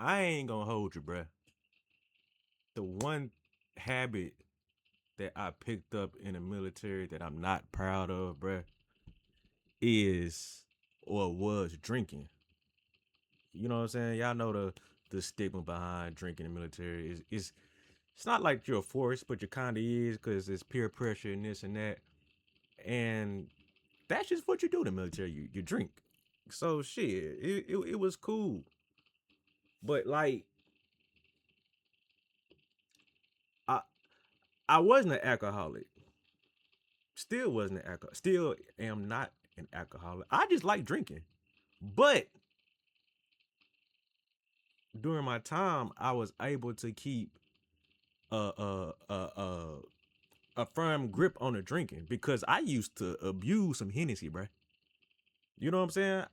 I ain't gonna hold you, bruh. The one habit that I picked up in the military that I'm not proud of, bruh, is or was drinking. You know what I'm saying? Y'all know the stigma behind drinking in the military is it's not like you're forced, but you kind of is because it's peer pressure and this and that, and that's just what you do in the military. You drink. So shit, it was cool, but like I I wasn't an alcoholic. Still wasn't an alcoholic. Still am not an alcoholic. I just like drinking, but during my time, I was able to keep a a a a, a firm grip on the drinking because I used to abuse some Hennessy, bruh. You know what I'm saying?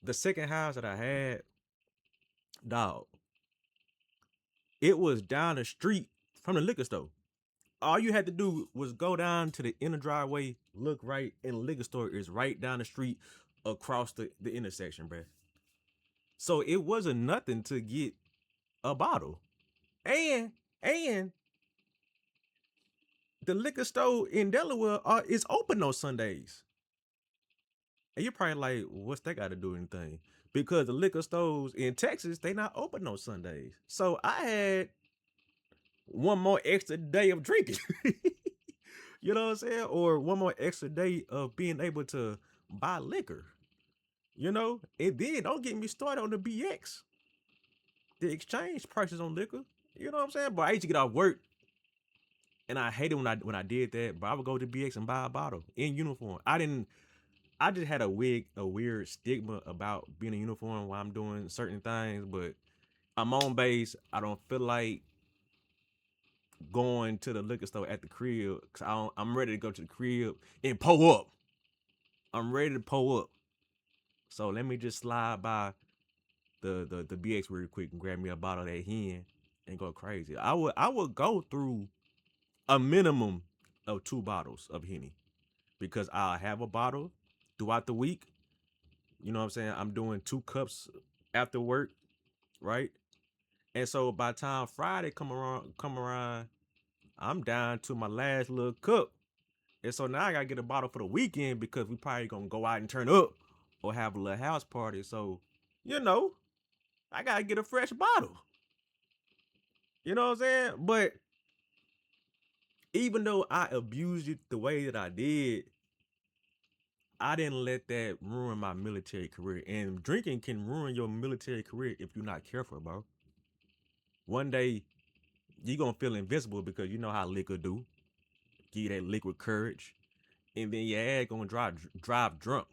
The second house that I had, dog, it was down the street from the liquor store. All you had to do was go down to the inner driveway, look right, and the liquor store is right down the street across the intersection, bruh. So it wasn't nothing to get a bottle. And the liquor store in Delaware is open on Sundays. And you're probably like, what's that got to do with anything? Because the liquor stores in Texas, they not open on Sundays. So I had one more extra day of drinking. You know what I'm saying? Or one more extra day of being able to buy liquor. You know? And then don't get me started on the BX. The exchange prices on liquor. You know what I'm saying? But I used to get off work and I hated when I did that. But I would go to BX and buy a bottle in uniform. I just had a weird stigma about being in uniform while I'm doing certain things, but I'm on base. I don't feel like going to the liquor store at the crib because I'm ready to go to the crib and pull up. I'm ready to pull up. So let me just slide by the BX real quick and grab me a bottle of that hen and go crazy. I would go through a minimum of 2 bottles of Henny because I'll have a bottle throughout the week. You know what I'm saying? I'm doing 2 cups after work, right? And so by the time Friday come around, I'm down to my last little cup. And so now I gotta get a bottle for the weekend because we probably gonna go out and turn up or have a little house party. So, you know, I gotta get a fresh bottle. You know what I'm saying? But even though I abused it the way that I did, I didn't let that ruin my military career. And drinking can ruin your military career if you're not careful, bro. One day you gonna feel invincible because you know how liquor do. Give you that liquid courage. And then your ass gonna drive drunk.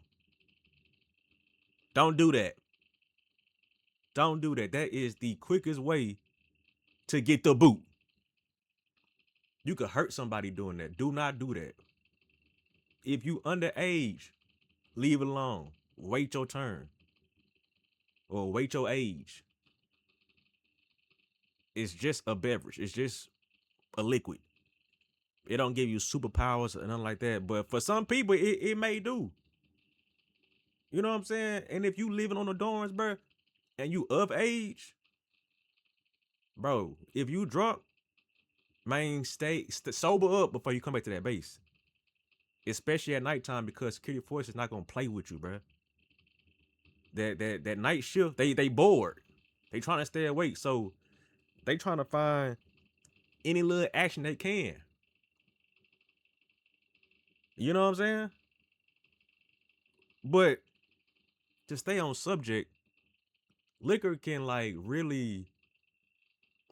Don't do that. Don't do that. That is the quickest way to get the boot. You could hurt somebody doing that. Do not do that. If you underage, leave it alone. Wait your turn or wait your age. It's just a beverage. It's just a liquid. It don't give you superpowers or nothing like that. But for some people, it may do. You know what I'm saying? And if you living on the dorms, bro, and you of age, bro, if you drunk, man, sober up before you come back to that base. Especially at nighttime because security force is not gonna play with you, bro. That night shift, they bored. They trying to stay awake, so they trying to find any little action they can. You know what I'm saying? But to stay on subject, liquor can like really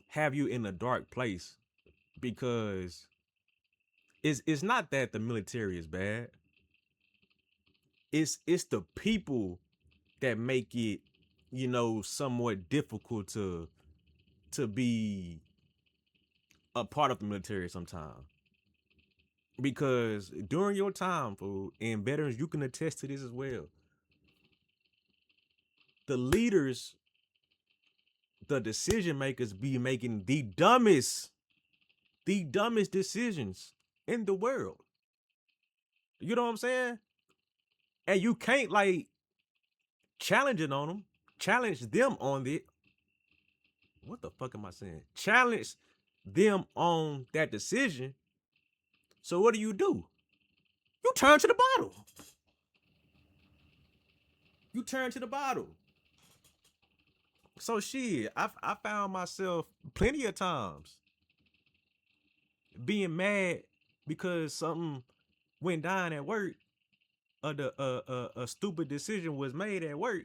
have you in a dark place because it's not that the military is bad. It's the people that make it, somewhat difficult to be a part of the military sometimes. Because during your time, fool, and veterans, you can attest to this as well. The leaders, the decision makers be making the dumbest decisions in the world. You know what I'm saying? And you can't like challenge them on it. What the fuck am I saying? Challenge them on that decision. So what do? You turn to the bottle. You turn to the bottle. So shit, I found myself plenty of times being mad because something went down at work, or a stupid decision was made at work.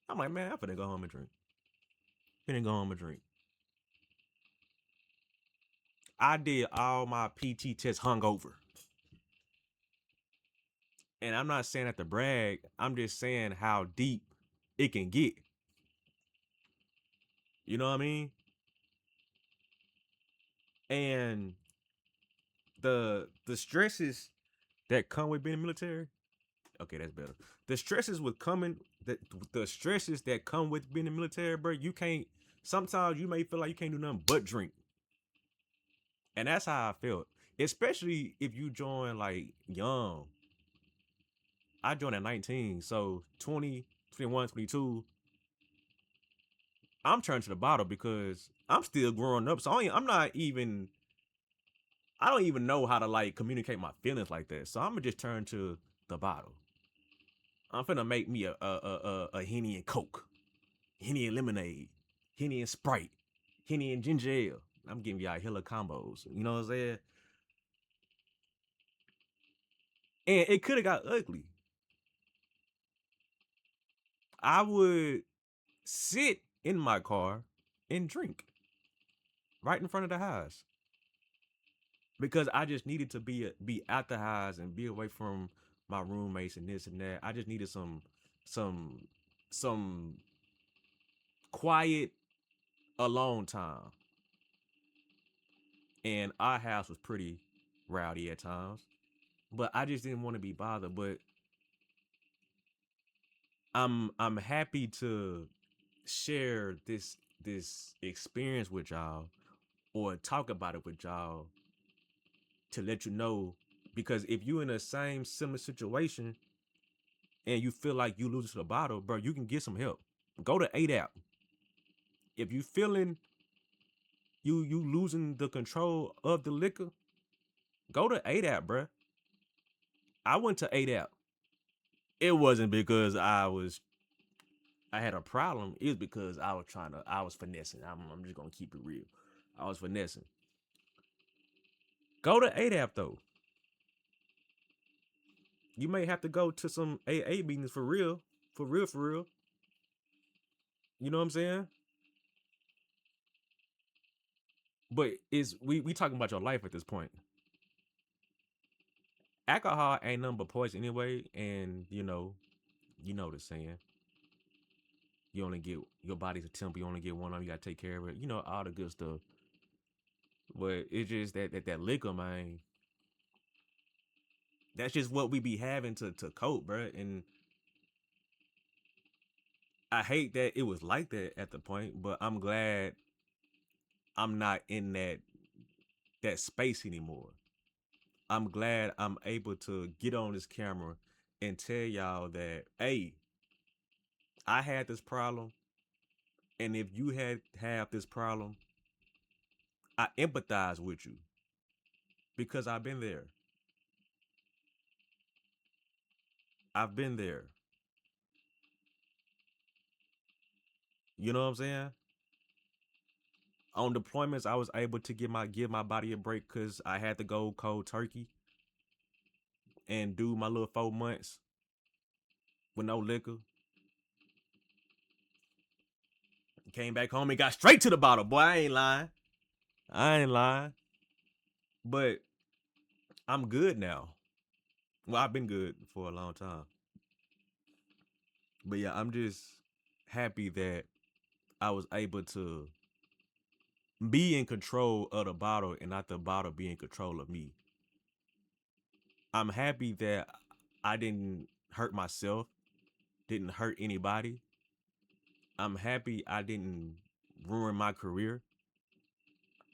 I'm like, man, I'm finna go home and drink. Finna go home and drink. I did all my PT tests hungover. And I'm not saying that to brag. I'm just saying how deep it can get. You know what I mean? And the stresses that come with being in the military. Okay, that's better. The stresses with coming the stresses that come with being in the military, bro. You can't. Sometimes you may feel like you can't do nothing but drink, and that's how I felt. Especially if you join like young. I joined at 19, so 20, 21, 22. I'm turning to the bottle because I'm still growing up. So I'm not even. I don't even know how to like communicate my feelings like that. So I'm gonna just turn to the bottle. I'm finna make me a Henny and Coke, Henny and lemonade, Henny and Sprite, Henny and ginger ale. I'm giving y'all hella combos. You know what I'm saying? And it could have got ugly. I would sit in my car and drink right in front of the house because I just needed to be at the house and be away from my roommates and this and that. I just needed some some quiet alone time. And our house was pretty rowdy at times, but I just didn't want to be bothered. But I'm happy to share this experience with y'all or talk about it with y'all to let you know, because if you in the same similar situation and you feel like you losing to the bottle, bro, you can get some help. Go to 8 app. If you feeling you losing the control of the liquor, go to 8 app, bro. I went to 8 app. It wasn't because I had a problem. It was because I was finessing. I'm just gonna keep it real. I was finessing. Go to 8 app though. You may have to go to some AA meetings for real, for real, for real. You know what I'm saying? But is we talking about your life at this point. Alcohol ain't nothing but poison anyway, and you know the saying. You only get your body's a temple. You only get one of them. You gotta take care of it. You know all the good stuff. But it's just that liquor, man. That's just what we be having to cope, bro. And I hate that it was like that at the point, but I'm glad I'm not in that space anymore. I'm glad I'm able to get on this camera and tell y'all that, hey, I had this problem, and if you have this problem, I empathize with you because I've been there. I've been there. You know what I'm saying? On deployments, I was able to give my body a break because I had to go cold turkey and do my little 4 months with no liquor. Came back home and got straight to the bottle. Boy, I ain't lying. I ain't lying. But I'm good now. Well, I've been good for a long time. But yeah, I'm just happy that I was able to be in control of the bottle and not the bottle be in control of me. I'm happy that I didn't hurt myself, didn't hurt anybody. I'm happy I didn't ruin my career.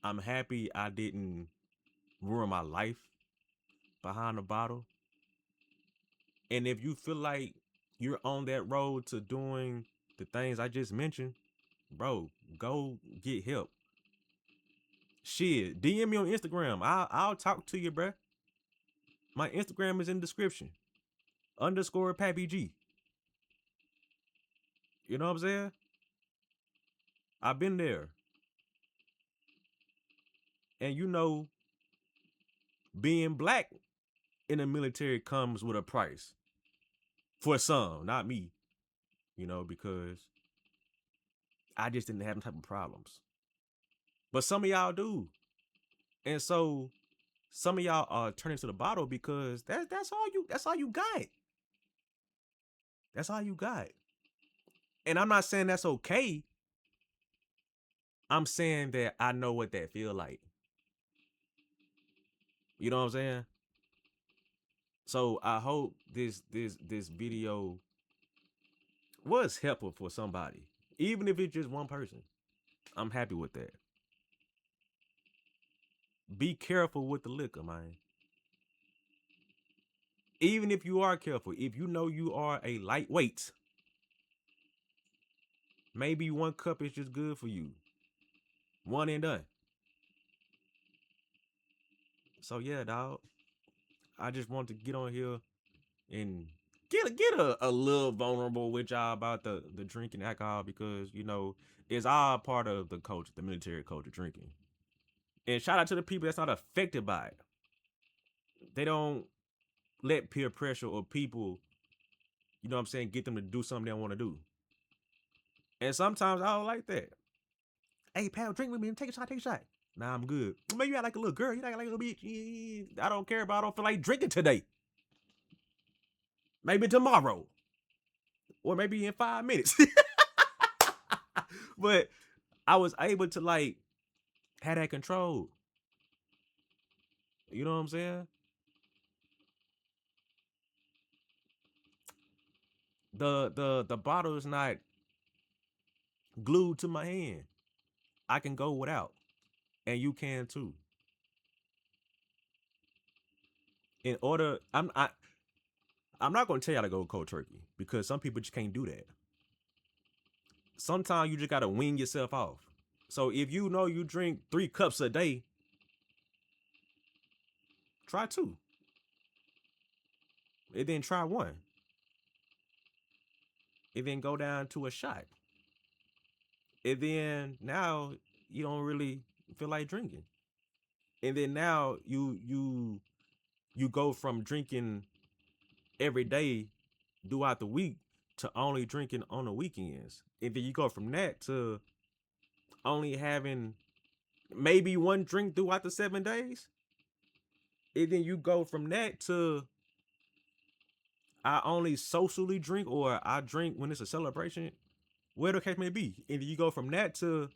I'm happy I didn't ruin my life behind the bottle. And if you feel like you're on that road to doing the things I just mentioned, bro, go get help. Shit, DM me on Instagram. I'll talk to you, bro. My Instagram is in the description. Underscore Pappy G. You know what I'm saying? I've been there. And you know, being black in the military comes with a price. For some, not me. You know, because I just didn't have them type of problems. But some of y'all do. And so some of y'all are turning to the bottle because that's all you got. That's all you got. And I'm not saying that's okay. I'm saying that I know what that feel like. You know what I'm saying? So I hope this video was helpful for somebody. Even if it's just one person. I'm happy with that. Be careful with the liquor, man. Even if you are careful, if you know you are a lightweight, maybe one cup is just good for you. One and done. So yeah, dog. I just want to get on here and get a little vulnerable with y'all about the drinking alcohol because you know it's all part of the culture, the military culture, drinking. And shout out to the people that's not affected by it. They don't let peer pressure or people, you know what I'm saying, get them to do something they don't want to do. And sometimes I don't like that. Hey, pal, drink with me and take a shot, take a shot. Nah, I'm good. Maybe you act like a little girl. You act like a little bitch. I don't care about. I don't feel like drinking today. Maybe tomorrow, or maybe in 5 minutes. But I was able to like have that control. You know what I'm saying? The bottle is not glued to my hand. I can go without, and you can too. In order, I'm not gonna tell y'all to go cold turkey because some people just can't do that. Sometimes you just gotta wean yourself off. So if you know you drink 3 cups a day, try 2. And then try 1. And then go down to a shot. And then now you don't really feel like drinking. And then now you go from drinking every day throughout the week to only drinking on the weekends. And then you go from that to only having maybe 1 drink throughout the 7 days. And then you go from that to I only socially drink or I drink when it's a celebration, where the case may be. And then you go from that to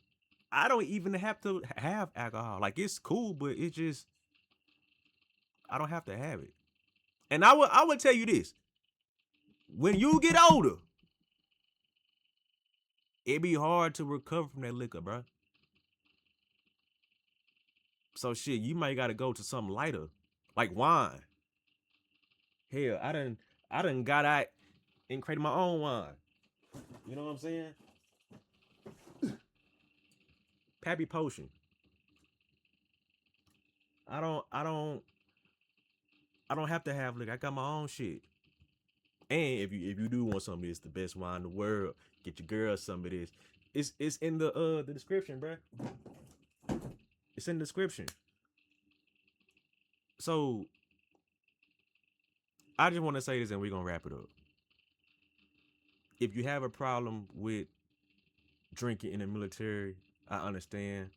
I don't even have to have alcohol. Like it's cool, but it's just I don't have to have it. And I would tell you this. When you get older, it be hard to recover from that liquor, bro. So shit, you might gotta go to something lighter. Like wine. Hell, I done got out and created my own wine. You know what I'm saying? Pappy Potion. I don't I don't I don't have to have liquor. I got my own shit. And if you do want some of this, the best wine in the world, get your girl some of this. It's in the description, bro. It's in the description. So I just want to say this, and we're gonna wrap it up. If you have a problem with drinking in the military, I understand.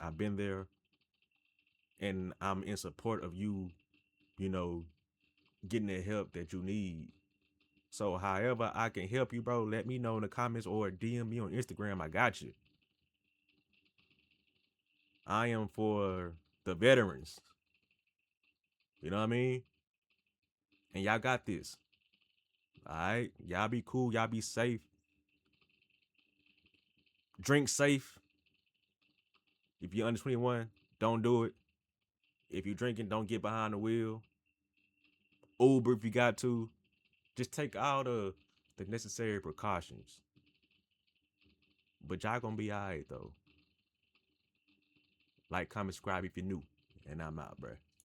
I've been there, and I'm in support of you. You know, getting the help that you need. So, however I can help you, bro, let me know in the comments or DM me on Instagram. I got you. I am for the veterans. You know what I mean? And y'all got this. All right? Y'all be cool. Y'all be safe. Drink safe. If you're under 21, don't do it. If you're drinking, don't get behind the wheel. Uber if you got to. Just take all the necessary precautions. But y'all gonna be alright though. Like, comment, subscribe if you're new. And I'm out, bruh.